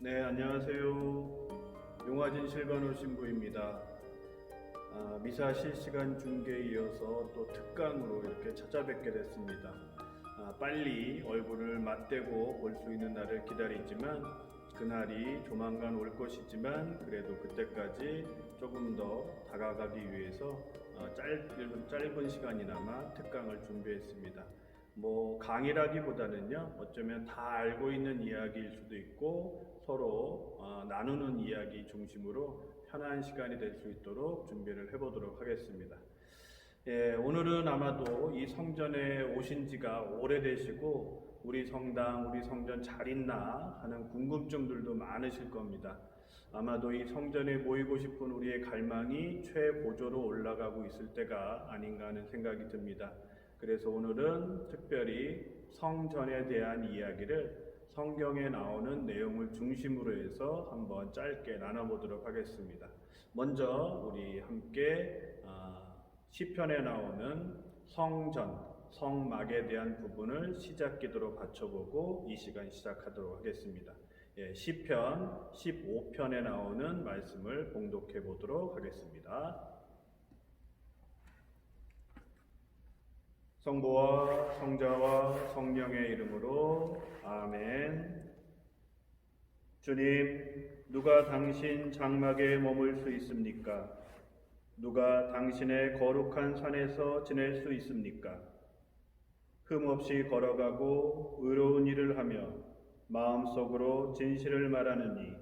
네, 안녕하세요. 용화진 실건호 신부입니다. 미사 실시간 중계에 이어서 또 특강으로 이렇게 찾아뵙게 됐습니다. 빨리 얼굴을 맞대고 볼 수 있는 날을 기다리지만 그날이 조만간 올 것이지만 그래도 그때까지 조금 더 다가가기 위해서 짧은 시간이나마 특강을 준비했습니다. 강의라기보다는요, 어쩌면 다 알고 있는 이야기일 수도 있고 서로 나누는 이야기 중심으로 편한 시간이 될 수 있도록 준비를 해보도록 하겠습니다. 예, 오늘은 아마도 이 성전에 오신 지가 오래되시고 우리 성당, 우리 성전 잘 있나 하는 궁금증들도 많으실 겁니다. 아마도 이 성전에 모이고 싶은 우리의 갈망이 최고조로 올라가고 있을 때가 아닌가 하는 생각이 듭니다. 그래서 오늘은 특별히 성전에 대한 이야기를 성경에 나오는 내용을 중심으로 해서 한번 짧게 나눠보도록 하겠습니다. 먼저 우리 함께 시편에 나오는 성전, 성막에 대한 부분을 시작 기도로 바쳐보고 이 시간 시작하도록 하겠습니다. 시편 15편에 나오는 말씀을 봉독해 보도록 하겠습니다. 성부와 성자와 성령의 이름으로 아멘. 주님, 누가 당신 장막에 머물 수 있습니까? 누가 당신의 거룩한 산에서 지낼 수 있습니까? 흠없이 걸어가고 의로운 일을 하며 마음속으로 진실을 말하느니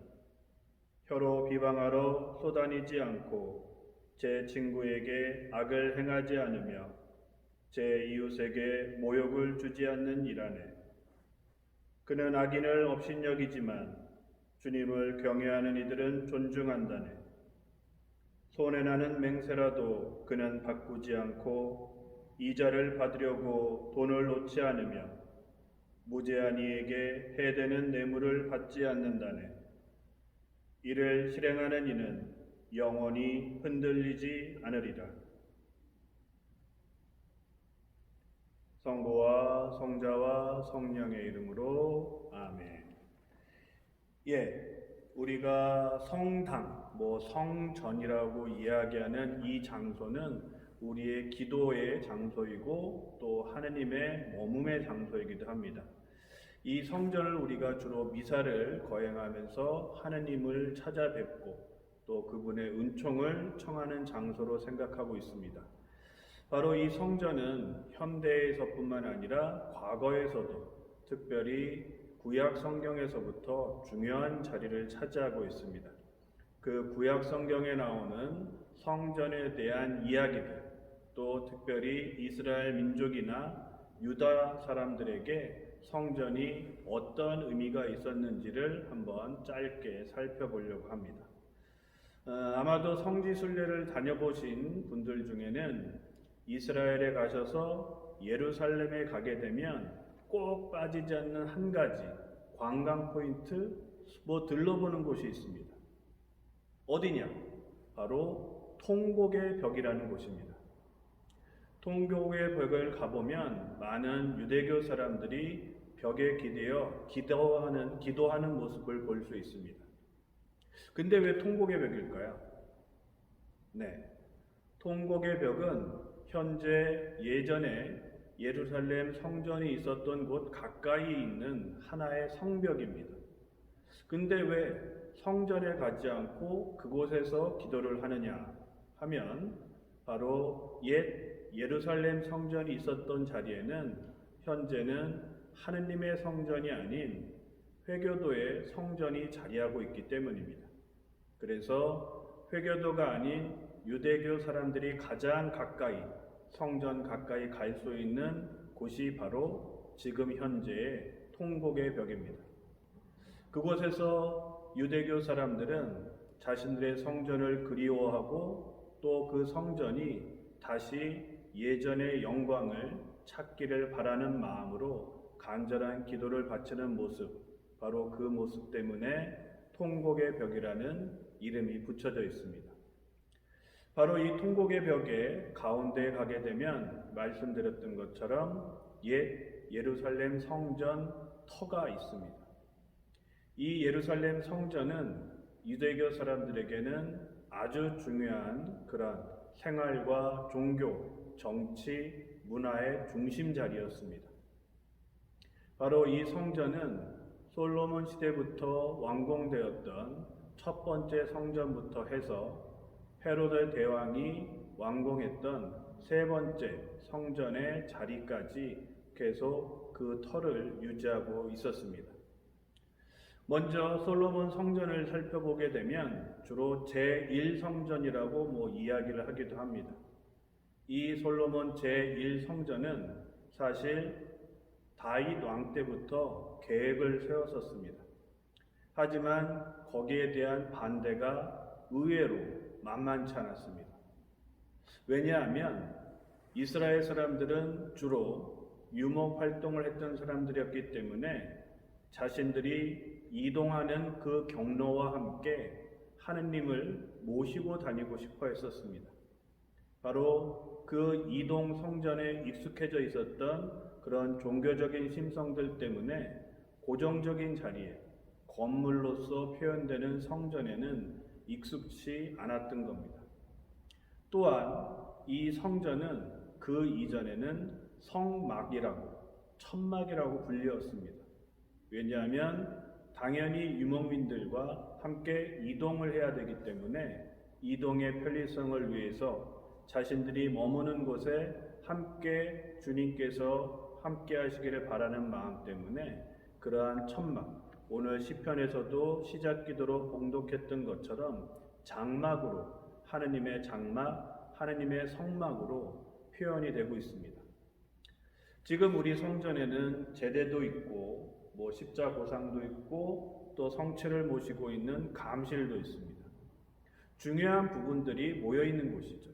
혀로 비방하러 쏘다니지 않고 제 친구에게 악을 행하지 않으며 제 이웃에게 모욕을 주지 않는 이라네. 그는 악인을 업신여기지만 주님을 경외하는 이들은 존중한다네. 손해나는 맹세라도 그는 바꾸지 않고 이자를 받으려고 돈을 놓지 않으며 무죄한 이에게 해되는 뇌물을 받지 않는다네. 이를 실행하는 이는 영원히 흔들리지 않으리라. 성부와 성자와 성령의 이름으로 아멘. 우리가 성당, 성전이라고 이야기하는 이 장소는 우리의 기도의 장소이고 또 하느님의 머움의 장소이기도 합니다. 이 성전을 우리가 주로 미사를 거행하면서 하느님을 찾아뵙고 또 그분의 은총을 청하는 장소로 생각하고 있습니다. 바로 이 성전은 현대에서뿐만 아니라 과거에서도 특별히 구약 성경에서부터 중요한 자리를 차지하고 있습니다. 그 구약 성경에 나오는 성전에 대한 이야기들, 또 특별히 이스라엘 민족이나 유다 사람들에게 성전이 어떤 의미가 있었는지를 한번 짧게 살펴보려고 합니다. 아마도 성지순례를 다녀보신 분들 중에는 이스라엘에 가셔서 예루살렘에 가게 되면 꼭 빠지지 않는 한 가지 관광 포인트, 들러보는 곳이 있습니다. 어디냐? 바로 통곡의 벽이라는 곳입니다. 통곡의 벽을 가보면 많은 유대교 사람들이 벽에 기대어 기도하는 모습을 볼 수 있습니다. 근데 왜 통곡의 벽일까요? 통곡의 벽은 현재 예전에 예루살렘 성전이 있었던 곳 가까이 있는 하나의 성벽입니다. 근데 왜 성전에 가지 않고 그곳에서 기도를 하느냐 하면 바로 옛 예루살렘 성전이 있었던 자리에는 현재는 하느님의 성전이 아닌 회교도의 성전이 자리하고 있기 때문입니다. 그래서 회교도가 아닌 유대교 사람들이 가장 가까이 성전 가까이 갈 수 있는 곳이 바로 지금 현재의 통곡의 벽입니다. 그곳에서 유대교 사람들은 자신들의 성전을 그리워하고 또 그 성전이 다시 예전의 영광을 찾기를 바라는 마음으로 간절한 기도를 바치는 모습, 바로 그 모습 때문에 통곡의 벽이라는 이름이 붙여져 있습니다. 바로 이 통곡의 벽의 가운데에 가게 되면 말씀드렸던 것처럼 옛 예루살렘 성전 터가 있습니다. 이 예루살렘 성전은 유대교 사람들에게는 아주 중요한 그런 생활과 종교, 정치, 문화의 중심 자리였습니다. 바로 이 성전은 솔로몬 시대부터 완공되었던 첫 번째 성전부터 해서 헤로데 대왕이 완공했던 세 번째 성전의 자리까지 계속 그 터를 유지하고 있었습니다. 먼저 솔로몬 성전을 살펴보게 되면 주로 제1성전이라고 이야기를 하기도 합니다. 이 솔로몬 제1성전은 사실 다윗 왕 때부터 계획을 세웠었습니다. 하지만 거기에 대한 반대가 의외로 만만치 않았습니다. 왜냐하면 이스라엘 사람들은 주로 유목 활동을 했던 사람들이었기 때문에 자신들이 이동하는 그 경로와 함께 하느님을 모시고 다니고 싶어 했었습니다. 바로 그 이동 성전에 익숙해져 있었던 그런 종교적인 심성들 때문에 고정적인 자리에 건물로서 표현되는 성전에는 익숙치 않았던 겁니다. 또한 이 성전은 그 이전에는 성막이라고, 천막이라고 불리었습니다. 왜냐하면 당연히 유목민들과 함께 이동을 해야 되기 때문에 이동의 편리성을 위해서 자신들이 머무는 곳에 함께 주님께서 함께 하시기를 바라는 마음 때문에 그러한 천막, 오늘 시편에서도 시작 기도로 봉독했던 것처럼 장막으로, 하느님의 장막, 하느님의 성막으로 표현이 되고 있습니다. 지금 우리 성전에는 제대도 있고 십자고상도 있고 또 성체를 모시고 있는 감실도 있습니다. 중요한 부분들이 모여 있는 곳이죠.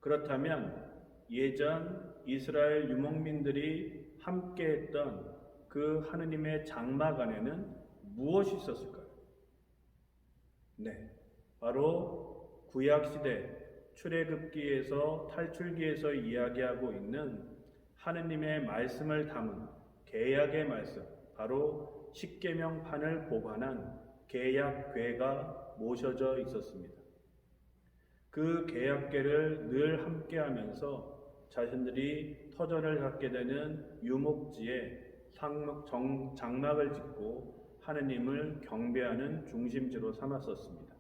그렇다면 예전 이스라엘 유목민들이 함께했던 그 하느님의 장막 안에는 무엇이 있었을까요? 네, 바로 구약시대 출애굽기에서 탈출기에서 이야기하고 있는 하느님의 말씀을 담은 계약의 말씀, 바로 십계명판을 보관한 계약궤가 모셔져 있었습니다. 그 계약궤를 늘 함께하면서 자신들이 터전을 갖게 되는 유목지에 장막을 짓고 하느님을 경배하는 중심지로 삼았었습니다.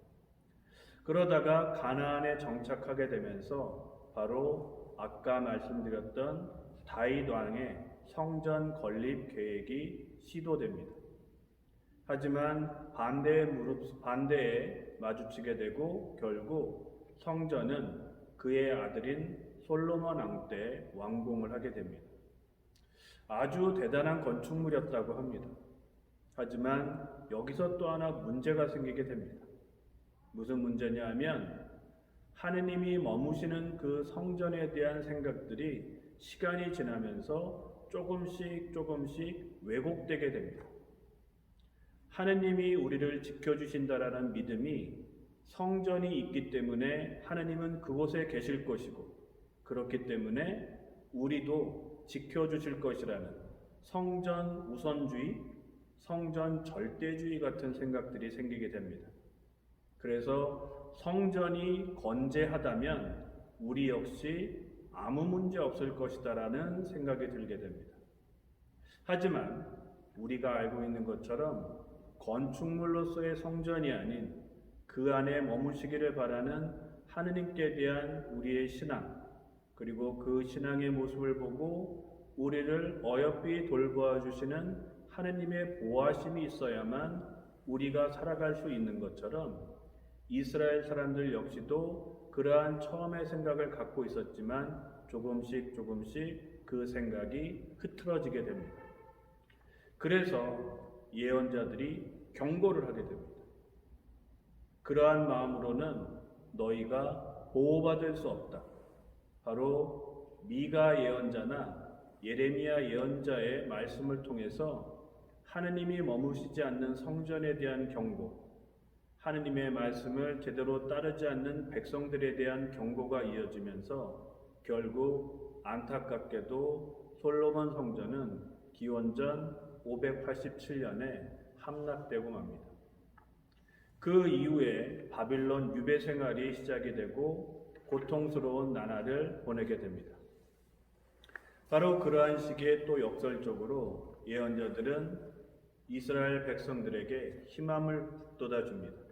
그러다가 가나안에 정착하게 되면서 바로 아까 말씀드렸던 다윗 왕의 성전 건립 계획이 시도됩니다. 하지만 반대에 마주치게 되고 결국 성전은 그의 아들인 솔로몬 왕 때 완공을 하게 됩니다. 아주 대단한 건축물이었다고 합니다. 하지만 여기서 또 하나 문제가 생기게 됩니다. 무슨 문제냐 하면 하느님이 머무시는 그 성전에 대한 생각들이 시간이 지나면서 조금씩 왜곡되게 됩니다. 하느님이 우리를 지켜주신다라는 믿음이 성전이 있기 때문에 하느님은 그곳에 계실 것이고, 그렇기 때문에 우리도 지켜주실 것이라는 성전 우선주의, 성전 절대주의 같은 생각들이 생기게 됩니다. 그래서 성전이 건재하다면 우리 역시 아무 문제 없을 것이다라는 생각이 들게 됩니다. 하지만 우리가 알고 있는 것처럼 건축물로서의 성전이 아닌 그 안에 머무시기를 바라는 하느님께 대한 우리의 신앙, 그리고 그 신앙의 모습을 보고 우리를 어여삐 돌보아 주시는 하느님의 보호하심이 있어야만 우리가 살아갈 수 있는 것처럼 이스라엘 사람들 역시도 그러한 처음의 생각을 갖고 있었지만 조금씩 그 생각이 흐트러지게 됩니다. 그래서 예언자들이 경고를 하게 됩니다. 그러한 마음으로는 너희가 보호받을 수 없다. 바로 미가 예언자나 예레미야 예언자의 말씀을 통해서 하느님이 머무시지 않는 성전에 대한 경고, 하느님의 말씀을 제대로 따르지 않는 백성들에 대한 경고가 이어지면서 결국 안타깝게도 솔로몬 성전은 기원전 587년에 함락되고 맙니다. 그 이후에 바빌론 유배 생활이 시작이 되고 고통스러운 나날을 보내게 됩니다. 바로 그러한 시기에 또 역설적으로 예언자들은 이스라엘 백성들에게 희망을 북돋아줍니다.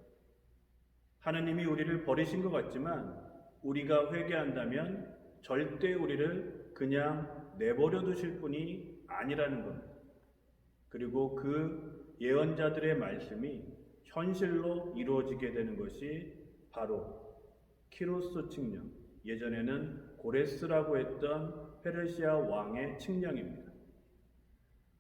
하느님이 우리를 버리신 것 같지만 우리가 회개한다면 절대 우리를 그냥 내버려 두실 분이 아니라는 겁니다. 그리고 그 예언자들의 말씀이 현실로 이루어지게 되는 것이 바로 키루스 칙령, 예전에는 고레스라고 했던 페르시아 왕의 칙령입니다.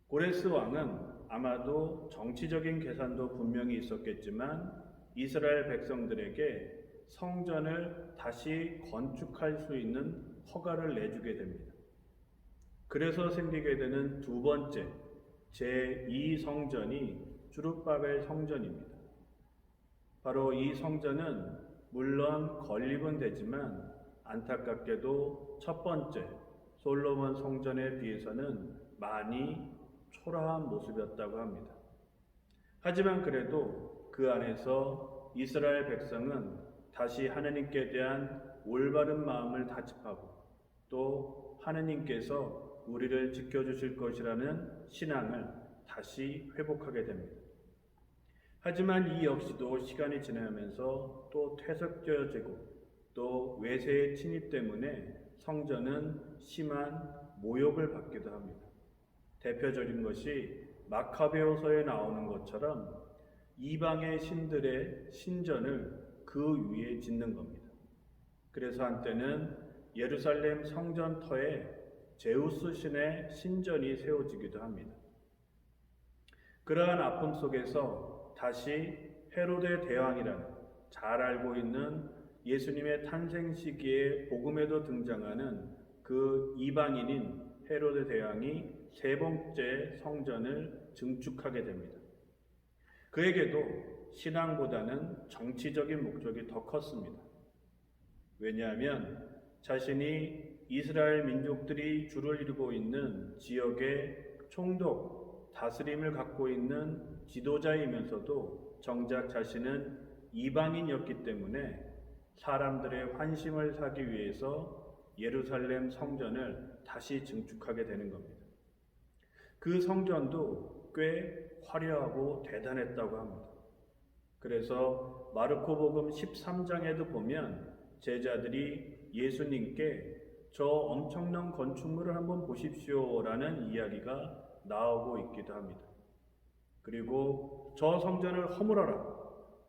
고레스 왕은 아마도 정치적인 계산도 분명히 있었겠지만 이스라엘 백성들에게 성전을 다시 건축할 수 있는 허가를 내주게 됩니다. 그래서 생기게 되는 두 번째 제2성전이 주룹바벨 성전입니다. 바로 이 성전은 물론 건립은 되지만 안타깝게도 첫 번째 솔로몬 성전에 비해서는 많이 초라한 모습이었다고 합니다. 하지만 그래도 그 안에서 이스라엘 백성은 다시 하느님께 대한 올바른 마음을 다짐하고 또 하느님께서 우리를 지켜주실 것이라는 신앙을 다시 회복하게 됩니다. 하지만 이 역시도 시간이 지나면서 또 퇴색되어지고 또 외세의 침입 때문에 성전은 심한 모욕을 받기도 합니다. 대표적인 것이 마카베오서에 나오는 것처럼 이방의 신들의 신전을 그 위에 짓는 겁니다. 그래서 한때는 예루살렘 성전터에 제우스 신의 신전이 세워지기도 합니다. 그러한 아픔 속에서 다시 헤로데 대왕이라는 잘 알고 있는 예수님의 탄생 시기에 복음에도 등장하는 그 이방인인 헤로데 대왕이 세 번째 성전을 증축하게 됩니다. 그에게도 신앙보다는 정치적인 목적이 더 컸습니다. 왜냐하면 자신이 이스라엘 민족들이 주를 이루고 있는 지역의 총독, 다스림을 갖고 있는 지도자이면서도 정작 자신은 이방인이었기 때문에 사람들의 환심을 사기 위해서 예루살렘 성전을 다시 증축하게 되는 겁니다. 그 성전도 꽤 화려하고 대단했다고 합니다. 그래서 마르코복음 13장에도 보면 제자들이 예수님께 저 엄청난 건축물을 한번 보십시오라는 이야기가 나오고 있기도 합니다. 그리고 저 성전을 허물어라,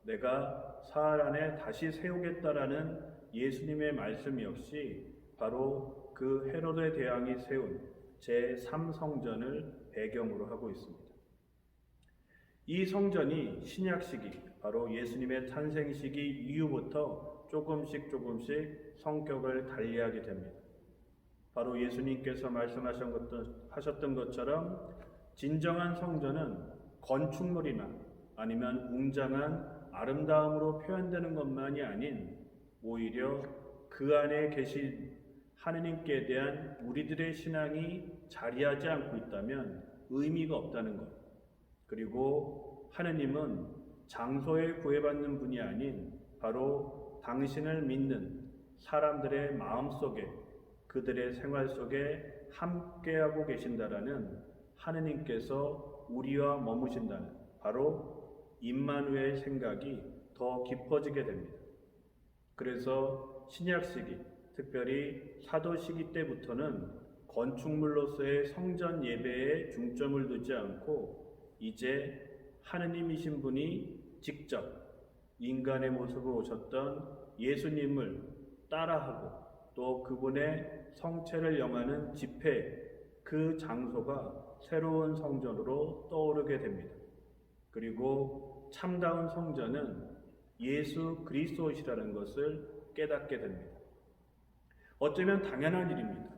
내가 사흘 안에 다시 세우겠다라는 예수님의 말씀 역시 바로 그 헤로데 대왕이 세운 제3성전을 배경으로 하고 있습니다. 이 성전이 신약 시기, 바로 예수님의 탄생 시기 이후부터 조금씩 성격을 달리하게 됩니다. 바로 예수님께서 말씀하셨던 것처럼 진정한 성전은 건축물이나 아니면 웅장한 아름다움으로 표현되는 것만이 아닌 오히려 그 안에 계신 하느님께 대한 우리들의 신앙이 자리하지 않고 있다면 의미가 없다는 것. 그리고 하느님은 장소에 구애받는 분이 아닌 바로 당신을 믿는 사람들의 마음속에, 그들의 생활 속에 함께하고 계신다라는, 하느님께서 우리와 머무신다는 바로 임마누엘 생각이 더 깊어지게 됩니다. 그래서 신약 시기, 특별히 사도 시기 때부터는 건축물로서의 성전 예배에 중점을 두지 않고 이제 하느님이신 분이 직접 인간의 모습으로 오셨던 예수님을 따라하고 또 그분의 성체를 영하는 집회, 그 장소가 새로운 성전으로 떠오르게 됩니다. 그리고 참다운 성전은 예수 그리스도이시라는 것을 깨닫게 됩니다. 어쩌면 당연한 일입니다.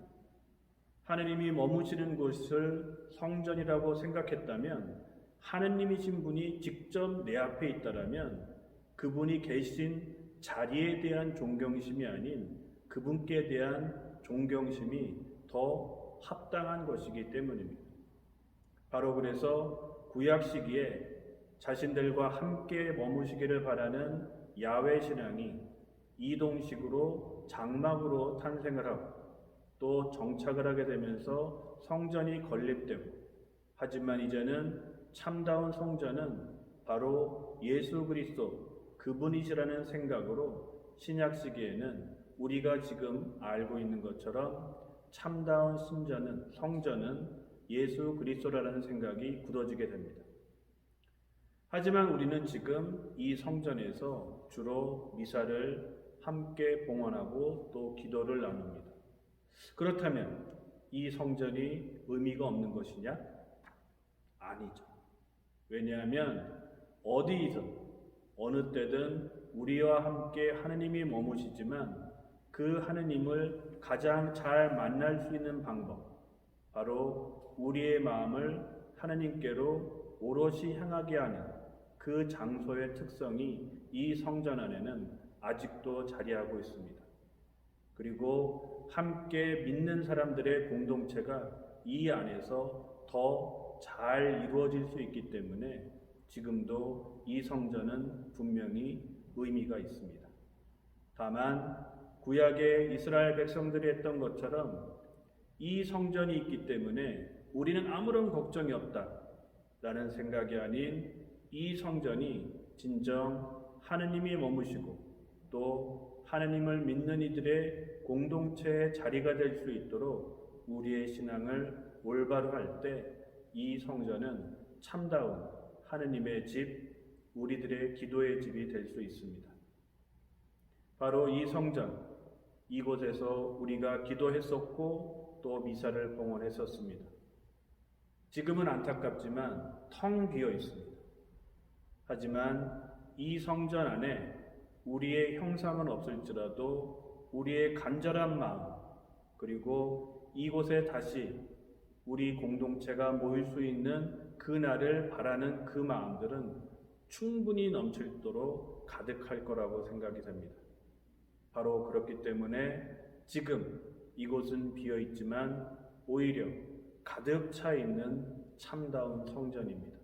하느님이 머무시는 곳을 성전이라고 생각했다면, 하느님이신 분이 직접 내 앞에 있다라면 그분이 계신 자리에 대한 존경심이 아닌 그분께 대한 존경심이 더 합당한 것이기 때문입니다. 바로 그래서 구약 시기에 자신들과 함께 머무시기를 바라는 야훼 신앙이 이동식으로 장막으로 탄생을 하고 또 정착을 하게 되면서 성전이 건립되고, 하지만 이제는 참다운 성전은 바로 예수 그리스도 그분이시라는 생각으로 신약 시기에는 우리가 지금 알고 있는 것처럼 참다운 성전은 예수 그리스도라는 생각이 굳어지게 됩니다. 하지만 우리는 지금 이 성전에서 주로 미사를 함께 봉헌하고 또 기도를 나눕니다. 그렇다면 이 성전이 의미가 없는 것이냐? 아니죠. 왜냐하면 어디이든 어느 때든 우리와 함께 하느님이 머무시지만 그 하느님을 가장 잘 만날 수 있는 방법, 바로 우리의 마음을 하느님께로 오롯이 향하게 하는 그 장소의 특성이 이 성전 안에는 아직도 자리하고 있습니다. 그리고 함께 믿는 사람들의 공동체가 이 안에서 더 잘 이루어질 수 있기 때문에 지금도 이 성전은 분명히 의미가 있습니다. 다만 구약의 이스라엘 백성들이 했던 것처럼 이 성전이 있기 때문에 우리는 아무런 걱정이 없다라는 생각이 아닌, 이 성전이 진정 하느님이 머무시고 또 하느님을 믿는 이들의 공동체의 자리가 될 수 있도록 우리의 신앙을 올바로 할 때 이 성전은 참다운 하느님의 집, 우리들의 기도의 집이 될 수 있습니다. 바로 이 성전, 이곳에서 우리가 기도했었고 또 미사를 봉헌했었습니다. 지금은 안타깝지만 텅 비어 있습니다. 하지만 이 성전 안에 우리의 형상은 없을지라도 우리의 간절한 마음, 그리고 이곳에 다시 우리 공동체가 모일 수 있는 그날을 바라는 그 마음들은 충분히 넘치도록 가득할 거라고 생각이 됩니다. 바로 그렇기 때문에 지금 이곳은 비어 있지만 오히려 가득 차 있는 참다운 성전입니다.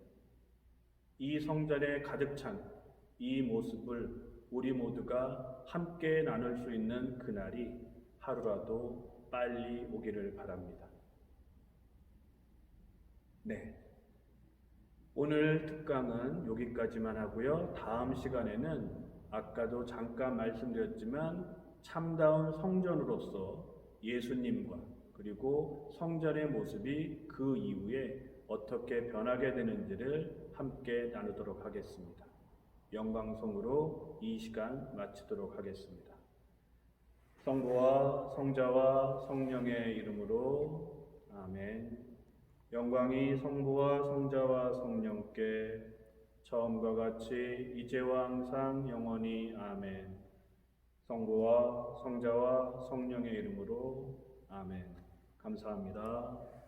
이 성전에 가득 찬 이 모습을 우리 모두가 함께 나눌 수 있는 그날이 하루라도 빨리 오기를 바랍니다. 네. 오늘 특강은 여기까지만 하고요. 다음 시간에는 아까도 잠깐 말씀드렸지만 참다운 성전으로서 예수님과 그리고 성전의 모습이 그 이후에 어떻게 변하게 되는지를 함께 나누도록 하겠습니다. 영광송으로 이 시간 마치도록 하겠습니다. 성부와 성자와 성령의 이름으로 아멘. 영광이 성부와 성자와 성령께 처음과 같이 이제와 항상 영원히 아멘. 성부와 성자와 성령의 이름으로 아멘. 감사합니다.